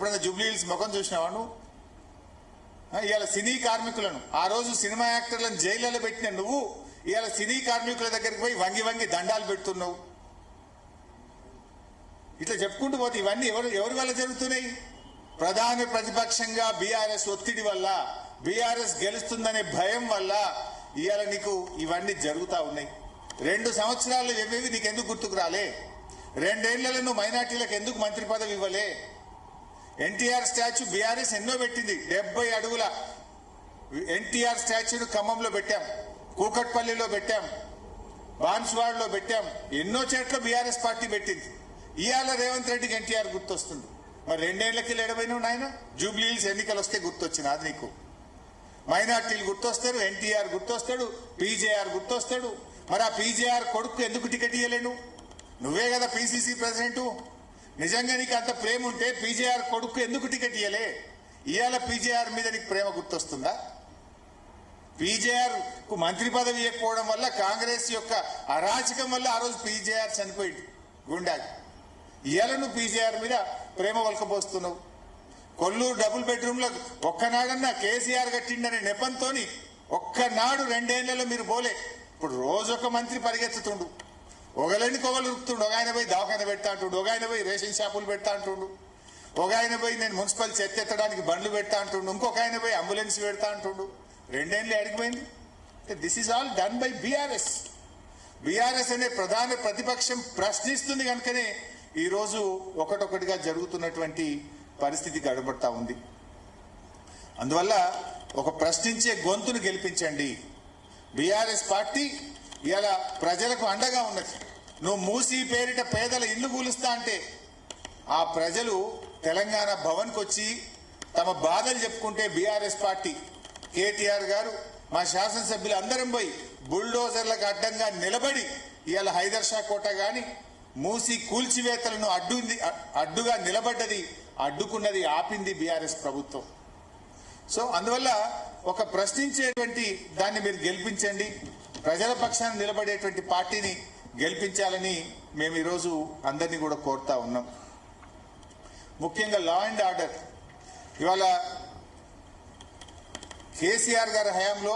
ఎప్పుడైనా Jubilee hills ముఖం చూసినావా నువ్వు? ఇవాళ సినీ కార్మికులను ఆ రోజు సినిమా యాక్టర్లను జైళ్లలో పెట్టిన నువ్వు ఇవాళ సినీ కార్మికుల దగ్గరికి పోయి వంగి వంగి దండాలు పెడుతున్నావు. ఇట్లా చెప్పుకుంటూ పోతే ఇవన్నీ ఎవరి వల్ల జరుగుతున్నాయి? ప్రధాన ప్రతిపక్షంగా బీఆర్ఎస్ ఒత్తిడి వల్ల, బీఆర్ఎస్ గెలుస్తుందనే భయం వల్ల ఇవాళ నీకు ఇవన్నీ జరుగుతూ ఉన్నాయి. 2 సంవత్సరాలు ఇవేవి నీకు ఎందుకు గుర్తుకు రాలే? 2 ఏళ్లలో నువ్వు మైనార్టీలకు ఎందుకు మంత్రి పదవి ఇవ్వలే? ఎన్టీఆర్ స్టాచ్యూ బీఆర్ఎస్ ఎన్నో పెట్టింది. 70 అడుగుల ఎన్టీఆర్ స్టాచ్యూను ఖమ్మంలో పెట్టాం, కూకట్పల్లిలో పెట్టాం, బాన్స్వాడలో పెట్టాం, ఎన్నో చోట్ల బీఆర్ఎస్ పార్టీ పెట్టింది. ఇవాళ రేవంత్ రెడ్డికి ఎన్టీఆర్ గుర్తొస్తుంది. మరి 2 ఏళ్లకి లేడబోయినావు నాయన? జూబ్లీ హిల్స్ ఎన్నికలు వస్తే గుర్తొచ్చింది అది నీకు. మైనార్టీలు గుర్తొస్తారు, ఎన్టీఆర్ గుర్తొస్తాడు, పీజేఆర్ గుర్తొస్తాడు. మరి ఆ పీజేఆర్ కొడుకు ఎందుకు టికెట్ ఇవ్వలేను? నువ్వే కదా పిసిసి ప్రెసిడెంట్. నిజంగా నీకు అంత ప్రేమ ఉంటే పీజేఆర్ కొడుకు ఎందుకు టికెట్ ఇవ్వలే? ఇవాళ పీజేఆర్ మీద నీకు ప్రేమ గుర్తొస్తుందా? పీజేఆర్ కు మంత్రి పదవి ఇవ్వకపోవడం వల్ల, కాంగ్రెస్ యొక్క అరాచకం వల్ల ఆ రోజు పీజేఆర్ చనిపోయింది గుండాకి. ఇవాళ నువ్వు పీజేఆర్ మీద ప్రేమ వలకపోస్తున్నావు. కొల్లూరు డబుల్ బెడ్రూమ్ లో ఒక్కనాడన్నా కేసీఆర్ కట్టిండనే నెపంతో ఒక్కనాడు 2 ఏళ్లలో మీరు పోలే. ఇప్పుడు రోజొక మంత్రి పరిగెత్తుతుండు, ఒకళ్ళని కొగలు ఉరుకుతుండు. ఒక ఆయన పోయి దవాఖాన పెడతా అంటుండు, ఒక ఆయన పోయి రేషన్ షాపులు పెడతా అంటుండు, ఒక ఆయన పోయి నేను మున్సిపల్ చెత్త ఎత్తడానికి బండ్లు పెడతా అంటుండు, ఇంకొక ఆయన పోయి అంబులెన్స్ పెడతా అంటుండు. 2 ఏళ్ళు అడిగిపోయింది. This is all done by BRS. BRS అనే ప్రధాన ప్రతిపక్షం ప్రశ్నిస్తుంది కనుకనే ఈరోజు ఒకటొకటిగా జరుగుతున్నటువంటి పరిస్థితి గడబడతా ఉంది. అందువల్ల ఒక ప్రశ్నించే గొంతును గెలిపించండి. బీఆర్ఎస్ పార్టీ ఇలా ప్రజలకు అండగా ఉన్నది. నువ్వు మూసీ పేరిట పేదల ఇల్లు కూలుస్తా అంటే ఆ ప్రజలు తెలంగాణ భవన్కి వచ్చి తమ బాధలు చెప్పుకుంటే బీఆర్ఎస్ పార్టీ కేటీఆర్ గారు, మా శాసనసభ్యులు అందరం పోయి బుల్డోజర్లకు అడ్డంగా నిలబడి ఇవాళ హైదర్ షా కోట గాని మూసి కూల్చివేతలను అడ్డుగా నిలబడ్డది, అడ్డుకున్నది, ఆపింది బీఆర్ఎస్ ప్రభుత్వం. సో అందువల్ల ఒక ప్రశ్నించేటువంటి దాన్ని మీరు గెలిపించండి, ప్రజల పక్షాన నిలబడేటువంటి పార్టీని గెలిపించాలని మేము ఈరోజు అందరినీ కూడా కోరుతా ఉన్నాం. ముఖ్యంగా లా అండ్ ఆర్డర్. ఇవాళ కేసీఆర్ గారి హయాంలో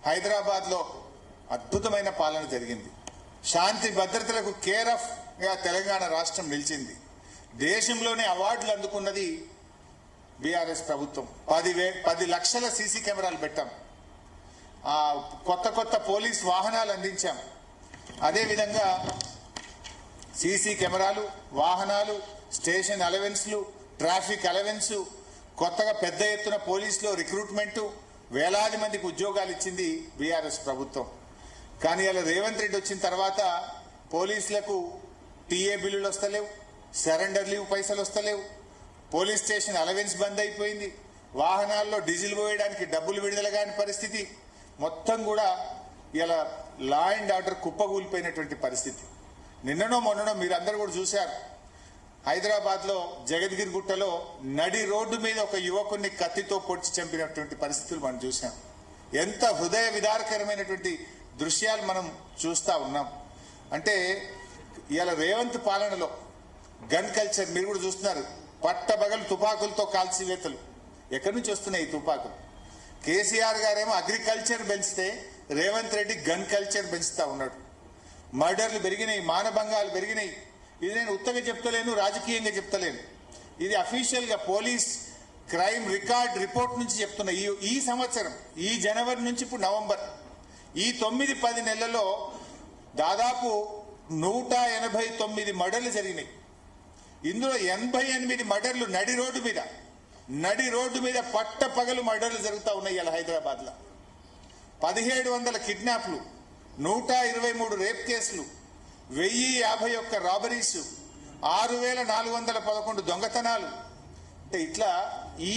హైదరాబాద్ లో అద్భుతమైన పాలన జరిగింది. శాంతి భద్రతలకు కేర్ ఆఫ్ గా తెలంగాణ రాష్ట్రం నిలిచింది. దేశంలోనే అవార్డులు అందుకున్నది బీఆర్ఎస్ ప్రభుత్వం. 10 లక్షల సీసీ కెమెరాలు పెట్టాం, కొత్త పోలీస్ వాహనాలు అందించాం. అదేవిధంగా సీసీ కెమెరాలు, వాహనాలు, స్టేషన్ అలవెన్స్లు, ట్రాఫిక్ అలవెన్స్, కొత్తగా పెద్ద ఎత్తున పోలీసులో రిక్రూట్మెంట్, వేలాది మందికి ఉద్యోగాలు ఇచ్చింది బీఆర్ఎస్ ప్రభుత్వం. కానీ అలా రేవంత్ రెడ్డి వచ్చిన తర్వాత పోలీసులకు టీఏ బిల్లులు వస్తలేవు, సరెండర్ లీవ్ పైసలు వస్తలేవు, పోలీస్ స్టేషన్ అలవెన్స్ బంద్ అయిపోయింది, వాహనాల్లో డీజిల్ పోయడానికి డబ్బులు విడుదల కాని పరిస్థితి. మొత్తం కూడా ఇలా లా అండ్ ఆర్డర్ కుప్పగూలిపోయినటువంటి పరిస్థితి. నిన్ననో మొన్ననో మీరందరూ కూడా చూశారు, హైదరాబాద్ లో జగద్గిరి గుట్టలో నడి రోడ్డు మీద ఒక యువకుడిని కత్తితో పొడిచి చంపినటువంటి పరిస్థితులు మనం చూసాం. ఎంత హృదయ విదారకరమైనటువంటి దృశ్యాలు మనం చూస్తా ఉన్నాం. అంటే ఇవాళ రేవంత్ పాలనలో గన్ కల్చర్ మీరు కూడా చూస్తున్నారు. పట్టబగలు తుపాకులతో కాల్చివేతలు. ఎక్కడి నుంచి వస్తున్నాయి ఈ తుపాకులు? కేసీఆర్ గారేమో అగ్రికల్చర్ పెంచితే రేవంత్ రెడ్డి గన్ కల్చర్ పెంచుతా ఉన్నాడు. మర్డర్లు పెరిగినాయి, మానభంగాలు పెరిగినాయి. ఇది నేను ఉత్తగా చెప్తలేను, రాజకీయంగా చెప్తలేను. ఇది అఫీషియల్ గా పోలీస్ క్రైమ్ రికార్డ్ రిపోర్ట్ నుంచి చెప్తున్నా. ఈ సంవత్సరం ఈ జనవరి నుంచి ఇప్పుడు నవంబర్ ఈ 9-10 నెలల్లో దాదాపు 189 మర్డర్లు జరిగినాయి. ఇందులో 88 మర్డర్లు నడి రోడ్డు మీద పట్టపగలు మర్డర్లు జరుగుతూ ఉన్నాయి ఇలా హైదరాబాద్ లో. 1700 కిడ్నాప్లు, 123 రేప్ కేసులు, 1051 రాబరీస్, 6411 దొంగతనాలు. అంటే ఇట్లా ఈ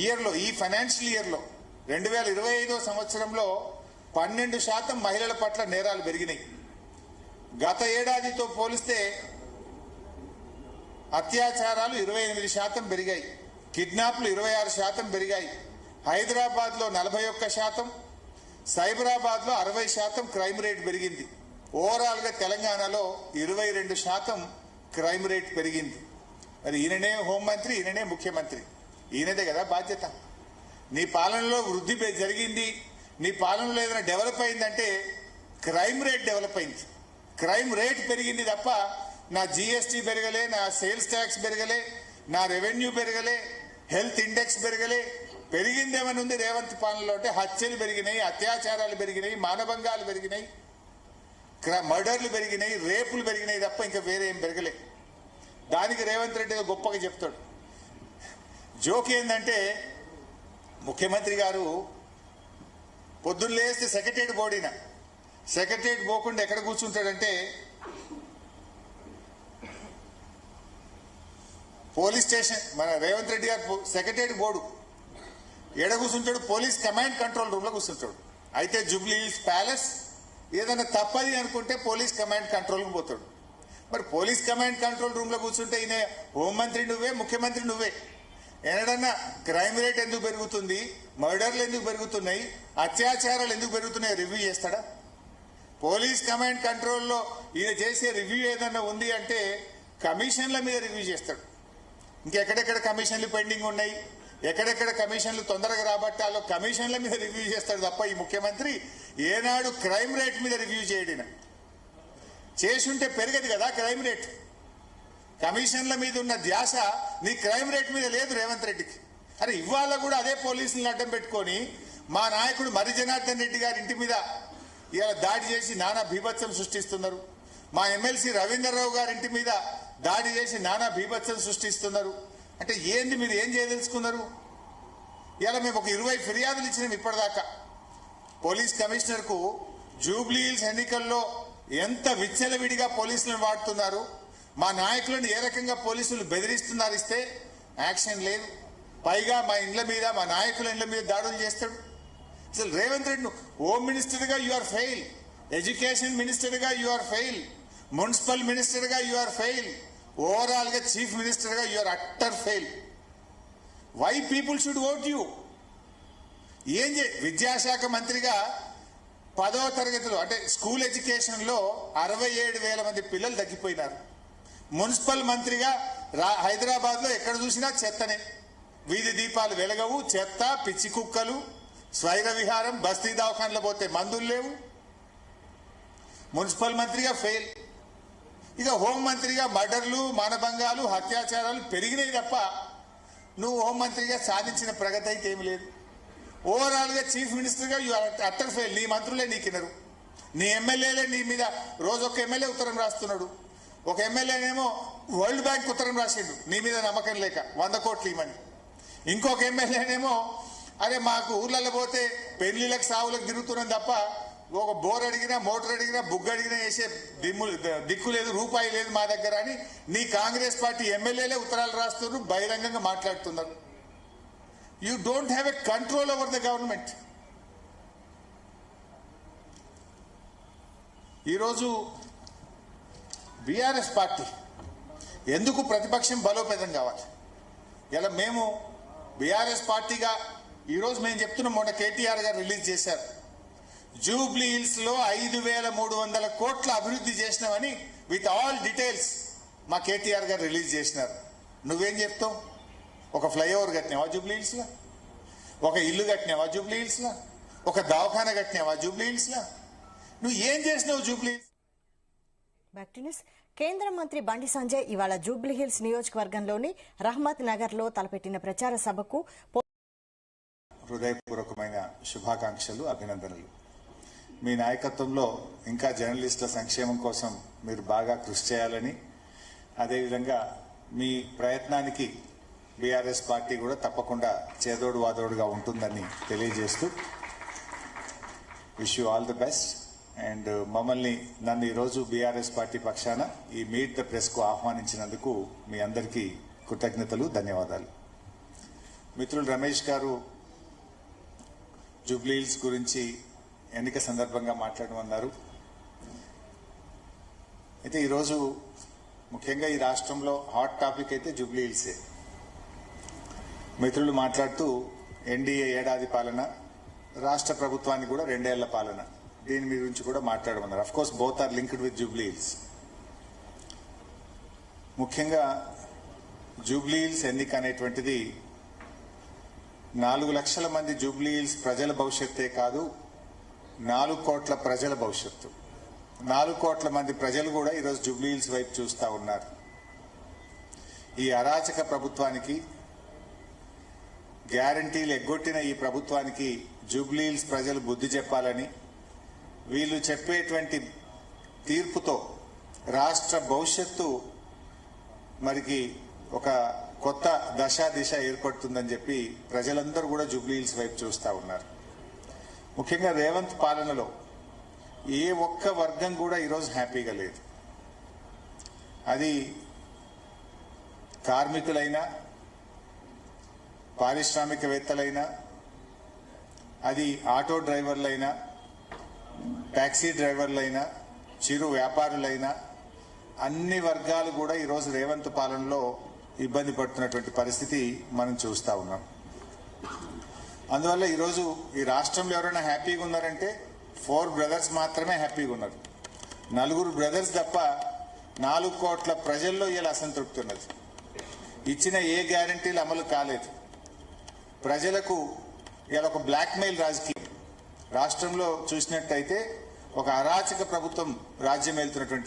ఇయర్లో, ఈ ఫైనాన్షియల్ ఇయర్లో 2025వ సంవత్సరంలో 12% మహిళల పట్ల నేరాలు పెరిగినాయి. గత ఏడాదితో పోలిస్తే అత్యాచారాలు 28% పెరిగాయి, కిడ్నాప్లు 26% పెరిగాయి. హైదరాబాద్ లో 41%, సైబరాబాద్ లో 60% క్రైమ్ రేట్ పెరిగింది. ఓవరాల్ గా తెలంగాణలో 22% క్రైమ్ రేట్ పెరిగింది. మరి ఈయననే హోంమంత్రి, ఈయననే ముఖ్యమంత్రి, ఈయనదే కదా బాధ్యత. నీ పాలనలో వృద్ధి జరిగింది, నీ పాలనలో ఏదైనా డెవలప్ అయిందంటే క్రైమ్ రేట్ డెవలప్ అయింది. క్రైమ్ రేట్ పెరిగింది తప్ప నా జిఎస్టీ పెరగలే, నా సేల్స్ ట్యాక్స్ పెరగలే, నా రెవెన్యూ పెరగలే, హెల్త్ ఇండెక్స్ పెరగలే. పెరిగిందేమని ఉంది రేవంత్ పాలనలో అంటే హత్యలు పెరిగినాయి, అత్యాచారాలు పెరిగినాయి, మానభంగాలు పెరిగినాయి, మర్డర్లు పెరిగినాయి, రేపులు పెరిగినాయి తప్ప ఇంకా వేరే ఏం పెరగలే. దానికి రేవంత్ రెడ్డి ఏదో గొప్పగా చెప్తాడు. జోక్ ఏంటంటే ముఖ్యమంత్రి గారు పొద్దున్న లేస్తే సెక్రటరియట్ బోర్డిన సెక్రటరియట్ పోకుండా ఎక్కడ కూర్చుంటాడంటే పోలీస్ స్టేషన్. మన రేవంత్ రెడ్డి గారు సెక్రటరియట్ బోర్డు ఎడ కూర్చుంటాడు? పోలీస్ కమాండ్ కంట్రోల్ రూమ్ లో కూర్చుంటాడు. అయితే జూబ్లీ హిల్స్ ప్యాలెస్ ఏదైనా తప్పది అనుకుంటే పోలీస్ కమాండ్ కంట్రోల్కి పోతాడు. మరి పోలీస్ కమాండ్ కంట్రోల్ రూమ్ లో కూర్చుంటే ఈయన హోంమంత్రి నువ్వే, ముఖ్యమంత్రి నువ్వే. ఏనాడన్నా క్రైమ్ రేట్ ఎందుకు పెరుగుతుంది, మర్డర్లు ఎందుకు పెరుగుతున్నాయి, అత్యాచారాలు ఎందుకు పెరుగుతున్నాయి రివ్యూ చేస్తాడా? పోలీస్ కమాండ్ కంట్రోల్లో ఈయన చేసే రివ్యూ ఏదన్నా ఉంది అంటే కమిషన్ల మీద రివ్యూ చేస్తాడు. ఇంకెక్కడెక్కడ కమిషన్లు పెండింగ్ ఉన్నాయి, ఎక్కడెక్కడ కమిషన్లు తొందరగా రాబట్టాలో కమిషన్ల మీద రివ్యూ చేస్తాడు తప్ప ఈ ముఖ్యమంత్రి ఏనాడు క్రైమ్ రేట్ మీద రివ్యూ చేయడిన. చేసుంటే పెరగదు కదా క్రైమ్ రేట్. కమిషన్ల మీద ఉన్న ధ్యాస నీ క్రైమ్ రేట్ మీద లేదు రేవంత్ రెడ్డికి. అరే ఇవాళ కూడా అదే పోలీసులను అడ్డం పెట్టుకొని మా నాయకుడు మరి జనార్దన్ రెడ్డి గారి ఇంటి మీద ఇలా దాడి చేసి నానా బీభత్సం సృష్టిస్తున్నారు. మా ఎమ్మెల్సీ రవీంద్రరావు గారి ఇంటి మీద దాడి చేసి నానా బీభత్సం సృష్టిస్తున్నారు. అంటే ఏంది, మీరు ఏం చేయదలుచుకున్నారు? ఇలా మేము ఒక 20 ఫిర్యాదులు ఇచ్చినాం ఇప్పటిదాకా పోలీస్ కమిషనర్ కు. జూబ్లీ హిల్స్ ఎన్నికల్లో ఎంత విచ్చలవిడిగా పోలీసులను వాడుతున్నారు, మా నాయకులను ఏ రకంగా పోలీసులు బెదిరిస్తున్నారు, ఇస్తే యాక్షన్ లేదు. పైగా మా ఇండ్ల మీద, మా నాయకుల ఇండ్ల మీద దాడులు చేస్తాడు. అసలు రేవంత్ రెడ్డి హోమ్ మినిస్టర్ గా you are fail, education minister గా you are fail, municipal minister గా యు ఆర్ ఫెయిల్, ఓవరాల్ గా చీఫ్ మినిస్టర్ గా you are utter fail. Why people should vote you? ఏం విద్యాశాఖ మంత్రిగా 10వ తరగతిలో అంటే స్కూల్ ఎడ్యుకేషన్ లో 67,000 మంది పిల్లలు తగ్గిపోయినారు. మున్సిపల్ మంత్రిగా హైదరాబాద్ లో ఎక్కడ చూసినా చెత్తనే, వీధి దీపాలు వెలగవు, చెత్త, పిచ్చి కుక్కలు, స్వైర విహారం, బస్తీ దవాఖానలో పోతే మందులు లేవు. మున్సిపల్ మంత్రిగా ఫెయిల్. ఇక హోంమంత్రిగా మర్డర్లు, మానభంగాలు, అత్యాచారాలు పెరిగినాయి తప్ప నువ్వు హోంమంత్రిగా సాధించిన ప్రగతి అయితే ఏమి లేదు. ఓవరాల్ గా చీఫ్ మినిస్టర్ గా యు ఆర్ అట్టర్ ఫెయిల్. నీ మంత్రులే నీకినరు, నీ ఎమ్మెల్యేలే నీ మీద రోజు ఒక ఎమ్మెల్యే ఉత్తరం రాస్తున్నాడు. ఒక ఎమ్మెల్యేనేమో వరల్డ్ బ్యాంక్ ఉత్తరం రాసిండు నీ మీద నమ్మకం లేక 100 కోట్లు ఇవ్వమని. ఇంకొక ఎమ్మెల్యేనేమో అరే మాకు ఊర్లలో పోతే పెళ్లిళ్ళకి సావులకు తిరుగుతున్నాం తప్ప ఒక బోర్ అడిగినా, మోటార్ అడిగినా, బుగ్గ అడిగినా వేసే దిక్కు లేదు, రూపాయి లేదు మా దగ్గర అని నీ కాంగ్రెస్ పార్టీ ఎమ్మెల్యేలే ఉత్తరాలు రాస్తున్నారు, బహిరంగంగా మాట్లాడుతున్నారు. You don't have a control over the government. ఈరోజు బీఆర్ఎస్ పార్టీ ఎందుకు ప్రతిపక్షం బలోపేతం కావాలి? ఇలా మేము బీఆర్ఎస్ పార్టీగా ఈరోజు మేము చెప్తున్నాం, మొన్న కేటీఆర్ గారు రిలీజ్ చేశారు, జూబ్లీ హిల్స్ లో 5,300 కోట్ల అభివృద్ధి చేసినామని విత్ ఆల్ డీటెయిల్స్ మా కేటీఆర్ గారు రిలీజ్ చేసినారు. నువ్వేం చెప్తావు? ఒక ఫ్లైఓవర్ కట్టినావా జూబ్లీ హిల్స్ లో? ఒక ఇల్లు కట్టినావా జూబ్లీ హిల్స్ లో? ఒక దవాఖాన కట్టినావా జూబ్లీ హిల్స్ లో? నువ్వు ఏం చేసినావు Jubilee hills? Back to news. కేంద్ర మంత్రి బండి సంజయ్ ఇవాళ జూబ్లీ హిల్స్ నియోజకవర్గంలోని రహమత్ నగర్ లో తలపెట్టిన ప్రచార సభకు హృదయపూర్వకమైన శుభాకాంక్షలు, అభినందనలు. మీ నాయకత్వంలో ఇంకా జర్నలిస్టుల సంక్షేమం కోసం మీరు బాగా కృషి చేయాలని, అదేవిధంగా మీ ప్రయత్నానికి బీఆర్ఎస్ పార్టీ కూడా తప్పకుండా చేదోడు వాదోడుగా ఉంటుందని తెలియజేస్తూ wish you all the best. And నన్ను ఈరోజు బీఆర్ఎస్ పార్టీ పక్షాన ఈ మీట్ ద ప్రెస్ కు ఆహ్వానించినందుకు మీ అందరికీ కృతజ్ఞతలు, ధన్యవాదాలు. మిత్రులు రమేష్ గారు జూబ్లీ హిల్స్ గురించి ఎన్నిక సందర్భంగా మాట్లాడమన్నారు. అయితే ఈరోజు ముఖ్యంగా ఈ రాష్ట్రంలో హాట్ టాపిక్ అయితే జూబ్లీ హిల్సే. మిత్రులు మాట్లాడుతూ ఎన్డీఏ ఏడాది పాలన, రాష్ట్ర ప్రభుత్వానికి కూడా 2 ఏళ్ల పాలన, దీని గురించి కూడా మాట్లాడమన్నారు. Of course both are linked with Jubilee Hills. ముఖ్యంగా జూబ్లీహిల్స్ ఎన్నిక అనేటువంటిది 4 లక్షల మంది జూబ్లీహిల్స్ ప్రజల భవిష్యత్తే కాదు, 4 కోట్ల ప్రజల భవిష్యత్తు. 4 కోట్ల మంది ప్రజలు కూడా ఈరోజు జూబ్లీహిల్స్ వైపు చూస్తూ ఉన్నారు. ఈ అరాచక ప్రభుత్వానికి, గ్యారంటీలు ఎగ్గొట్టిన ఈ ప్రభుత్వానికి జూబ్లీహిల్స్ ప్రజలు బుద్ధి చెప్పాలని, వీళ్ళు చెప్పేటువంటి తీర్పుతో రాష్ట్ర భవిష్యత్తు మరికి ఒక కొత్త దిశ ఏర్పడుతుందని చెప్పి ప్రజలందరూ కూడా జూబ్లీహిల్స్ వైపు చూస్తూ ఉన్నారు. ముఖ్యంగా రేవంత్ పాలనలో ఏ ఒక్క వర్గం కూడా ఈరోజు హ్యాపీగా లేదు. అది కార్మికులైనా, పారిశ్రామికవేత్తలైనా, అది ఆటో డ్రైవర్లైనా, టాక్సీ డ్రైవర్లైనా, చిరు వ్యాపారులైనా, అన్ని వర్గాలు కూడా ఈరోజు రేవంత్ పాలనలో ఇబ్బంది పడుతున్నటువంటి పరిస్థితి మనం చూస్తూ ఉన్నాం. అందువల్ల ఈరోజు ఈ రాష్ట్రంలో ఎవరైనా హ్యాపీగా ఉన్నారంటే 4 బ్రదర్స్ మాత్రమే హ్యాపీగా ఉన్నారు. 4 బ్రదర్స్ తప్ప 4 కోట్ల ప్రజల్లో ఇలా అసంతృప్తి ఉన్నది. ఇచ్చిన ఏ గ్యారంటీలు అమలు కాలేదు. ప్రజలకు ఇలా ఒక బ్లాక్మెయిల్ రాజకీయం రాష్ట్రంలో చూసినట్టయితే ఒక అరాచక ప్రభుత్వం రాజ్యం వెళ్తున్నటువంటి